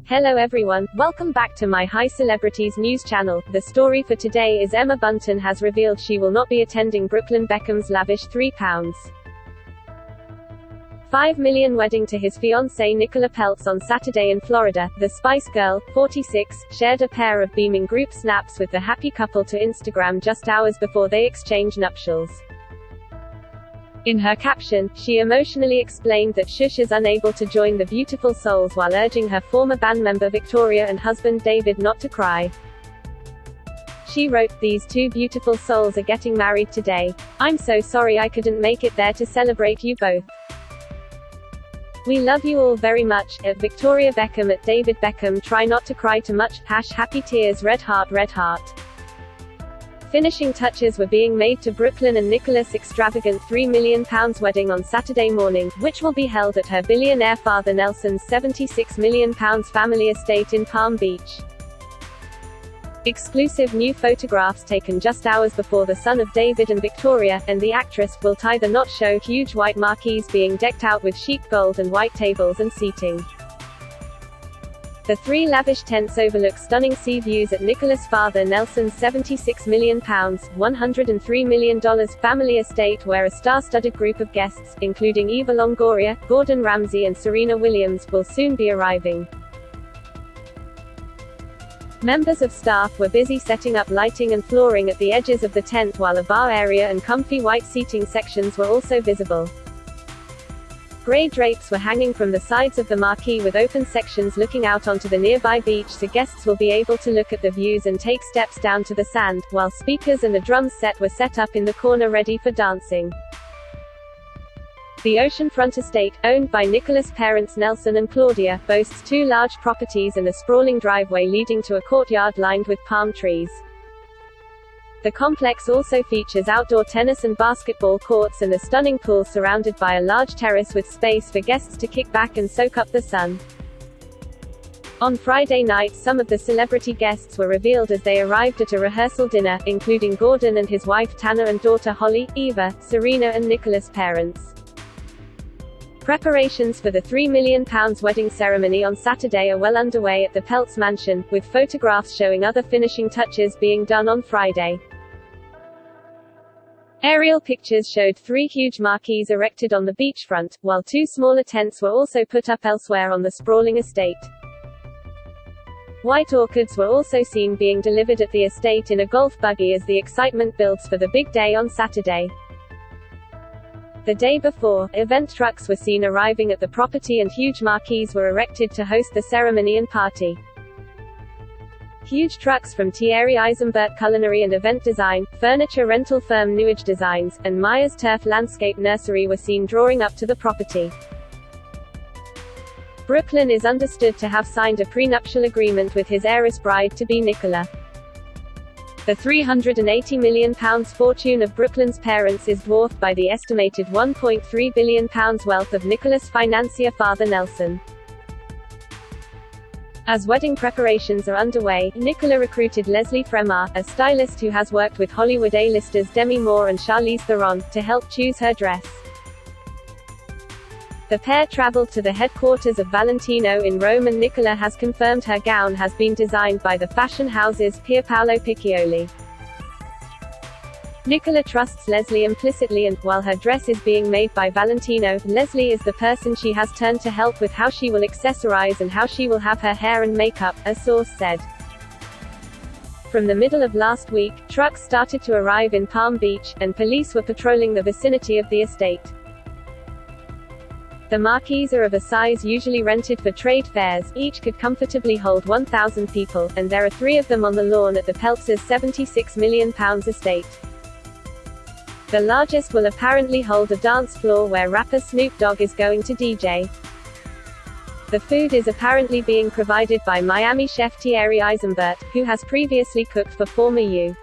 Hello everyone, welcome back to my High Celebrities news channel. The story for today is Emma Bunton has revealed she will not be attending Brooklyn Beckham's lavish £3.5 million wedding to his fiancée Nicola Peltz on Saturday in Florida. The Spice Girl, 46, shared a pair of beaming group snaps with the happy couple to Instagram just hours before they exchanged nuptials. In her caption, she emotionally explained that Shush is unable to join the beautiful souls while urging her former band member Victoria and husband David not to cry. She wrote, "These two beautiful souls are getting married today. I'm so sorry I couldn't make it there to celebrate you both. We love you all very much. At Victoria Beckham at David Beckham, try not to cry too much. Happy tears, red heart, red heart." Finishing touches were being made to Brooklyn and Nicola's extravagant £3 million wedding on Saturday morning, which will be held at her billionaire father Nelson's £76 million family estate in Palm Beach. Exclusive new photographs taken just hours before the son of David and Victoria, and the actress, will tie the knot show huge white marquees being decked out with sheep gold and white tables and seating. The three lavish tents overlook stunning sea views at Nicola's father Nelson's £76 million, $103 million family estate, where a star-studded group of guests, including Eva Longoria, Gordon Ramsay and Serena Williams, will soon be arriving. Members of staff were busy setting up lighting and flooring at the edges of the tent, while a bar area and comfy white seating sections were also visible. Grey drapes were hanging from the sides of the marquee with open sections looking out onto the nearby beach, so guests will be able to look at the views and take steps down to the sand, while speakers and a drum set were set up in the corner ready for dancing. The oceanfront estate, owned by Nicola's parents Nelson and Claudia, boasts two large properties and a sprawling driveway leading to a courtyard lined with palm trees. The complex also features outdoor tennis and basketball courts and a stunning pool surrounded by a large terrace with space for guests to kick back and soak up the sun. On Friday night, some of the celebrity guests were revealed as they arrived at a rehearsal dinner, including Gordon and his wife Tanner and daughter Holly, Eva, Serena and Nicola's parents. Preparations for the £3 million wedding ceremony on Saturday are well underway at the Peltz mansion, with photographs showing other finishing touches being done on Friday. Aerial pictures showed three huge marquees erected on the beachfront, while two smaller tents were also put up elsewhere on the sprawling estate. White orchids were also seen being delivered at the estate in a golf buggy as the excitement builds for the big day on Saturday. The day before, event trucks were seen arriving at the property and huge marquees were erected to host the ceremony and party. Huge trucks from Thierry Eisenbert Culinary and Event Design, furniture rental firm Newage Designs, and Myers Turf Landscape Nursery were seen drawing up to the property. Brooklyn is understood to have signed a prenuptial agreement with his heiress bride-to-be Nicola. The £380 million fortune of Brooklyn's parents is dwarfed by the estimated £1.3 billion wealth of Nicola's financier father Nelson. As wedding preparations are underway, Nicola recruited Leslie Fremar, a stylist who has worked with Hollywood A-listers Demi Moore and Charlize Theron, to help choose her dress. The pair traveled to the headquarters of Valentino in Rome, and Nicola has confirmed her gown has been designed by the fashion house's Pierpaolo Piccioli. Nicola trusts Leslie implicitly, and, while her dress is being made by Valentino, Leslie is the person she has turned to help with how she will accessorize and how she will have her hair and makeup, a source said. From the middle of last week, trucks started to arrive in Palm Beach, and police were patrolling the vicinity of the estate. The marquees are of a size usually rented for trade fairs, each could comfortably hold 1,000 people, and there are three of them on the lawn at the Peltz's £76 million estate. The largest will apparently hold a dance floor where rapper Snoop Dogg is going to DJ. The food is apparently being provided by Miami chef Thierry Eisenbert, who has previously cooked for former U.S.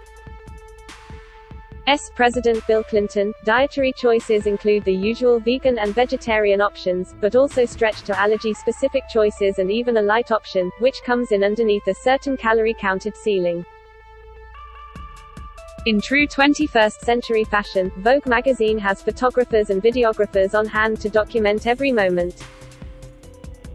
President Bill Clinton. Dietary choices include the usual vegan and vegetarian options, but also stretch to allergy-specific choices and even a light option, which comes in underneath a certain calorie-counted ceiling. In true 21st century fashion, Vogue magazine has photographers and videographers on hand to document every moment.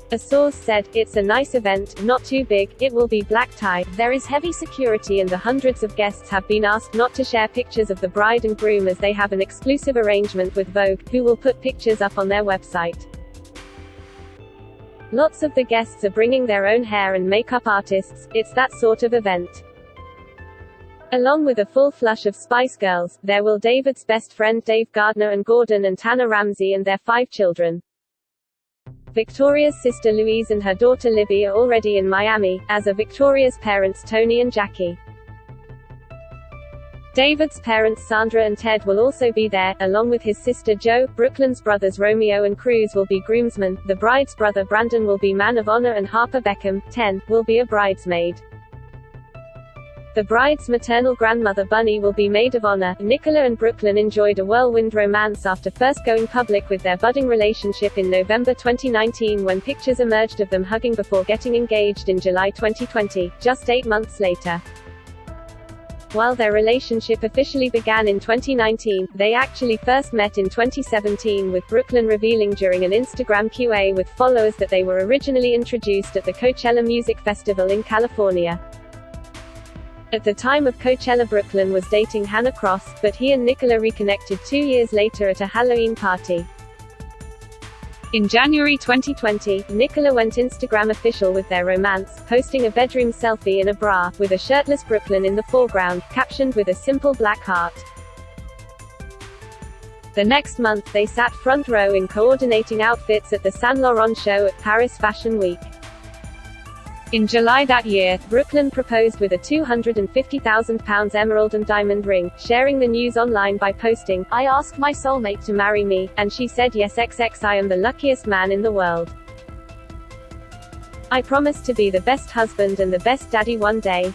A source said, "It's a nice event, not too big, it will be black tie, there is heavy security and the hundreds of guests have been asked not to share pictures of the bride and groom as they have an exclusive arrangement with Vogue, who will put pictures up on their website. Lots of the guests are bringing their own hair and makeup artists, it's that sort of event." Along with a full flush of Spice Girls, there will David's best friend Dave Gardner and Gordon and Tana Ramsey and their 5 children. Victoria's sister Louise and her daughter Libby are already in Miami, as are Victoria's parents Tony and Jackie. David's parents Sandra and Ted will also be there, along with his sister Jo. Brooklyn's brothers Romeo and Cruz will be groomsmen, the bride's brother Brandon will be man of honor and Harper Beckham, 10, will be a bridesmaid. The bride's maternal grandmother Bunny will be maid of honor. Nicola and Brooklyn enjoyed a whirlwind romance after first going public with their budding relationship in November 2019 when pictures emerged of them hugging before getting engaged in July 2020, just 8 months later. While their relationship officially began in 2019, they actually first met in 2017 with Brooklyn revealing during an Instagram Q&A with followers that they were originally introduced at the Coachella Music Festival in California. At the time of Coachella, Brooklyn was dating Hannah Cross, but he and Nicola reconnected 2 years later at a Halloween party. In January 2020, Nicola went Instagram official with their romance, posting a bedroom selfie in a bra, with a shirtless Brooklyn in the foreground, captioned with a simple black heart. The next month they sat front row in coordinating outfits at the Saint Laurent show at Paris Fashion Week. In July that year, Brooklyn proposed with a £250,000 emerald and diamond ring, sharing the news online by posting, "I asked my soulmate to marry me, and she said yes XX I am the luckiest man in the world. I promise to be the best husband and the best daddy one day."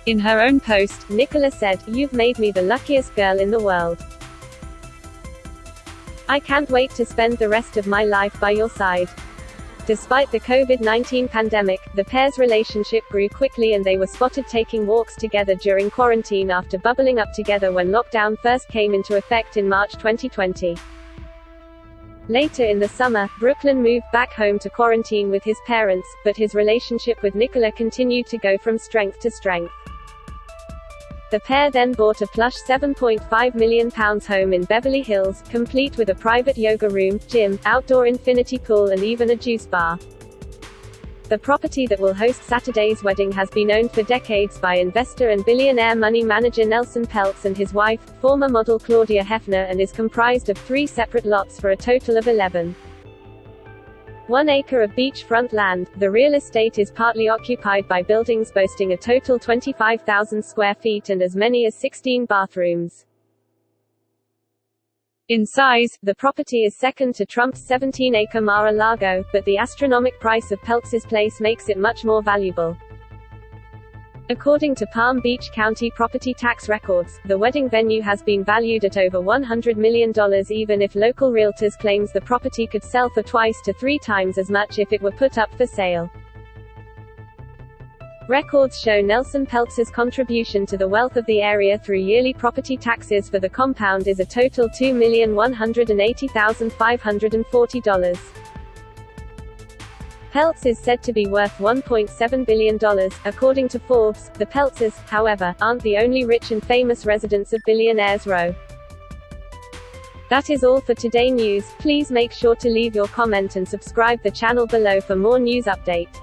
In her own post, Nicola said, "You've made me the luckiest girl in the world. I can't wait to spend the rest of my life by your side." Despite the COVID-19 pandemic, the pair's relationship grew quickly and they were spotted taking walks together during quarantine after bubbling up together when lockdown first came into effect in March 2020. Later in the summer, Brooklyn moved back home to quarantine with his parents, but his relationship with Nicola continued to go from strength to strength. The pair then bought a plush £7.5 million home in Beverly Hills, complete with a private yoga room, gym, outdoor infinity pool and even a juice bar. The property that will host Saturday's wedding has been owned for decades by investor and billionaire money manager Nicola Peltz and his wife, former model Claudia Hefner, and is comprised of 3 separate lots for a total of 11. 1 acre of beachfront land, the real estate is partly occupied by buildings boasting a total 25,000 square feet and as many as 16 bathrooms. In size, the property is second to Trump's 17-acre Mar-a-Lago, but the astronomical price of Peltz's place makes it much more valuable. According to Palm Beach County property tax records, the wedding venue has been valued at over $100 million even if local realtors claims the property could sell for twice to 3 times as much if it were put up for sale. Records show Nicola Peltz's contribution to the wealth of the area through yearly property taxes for the compound is a total $2,180,540. Peltz is said to be worth $1.7 billion, according to Forbes. The Peltzes, however, aren't the only rich and famous residents of Billionaires Row. That is all for today news. Please make sure to leave your comment and subscribe the channel below for more news update.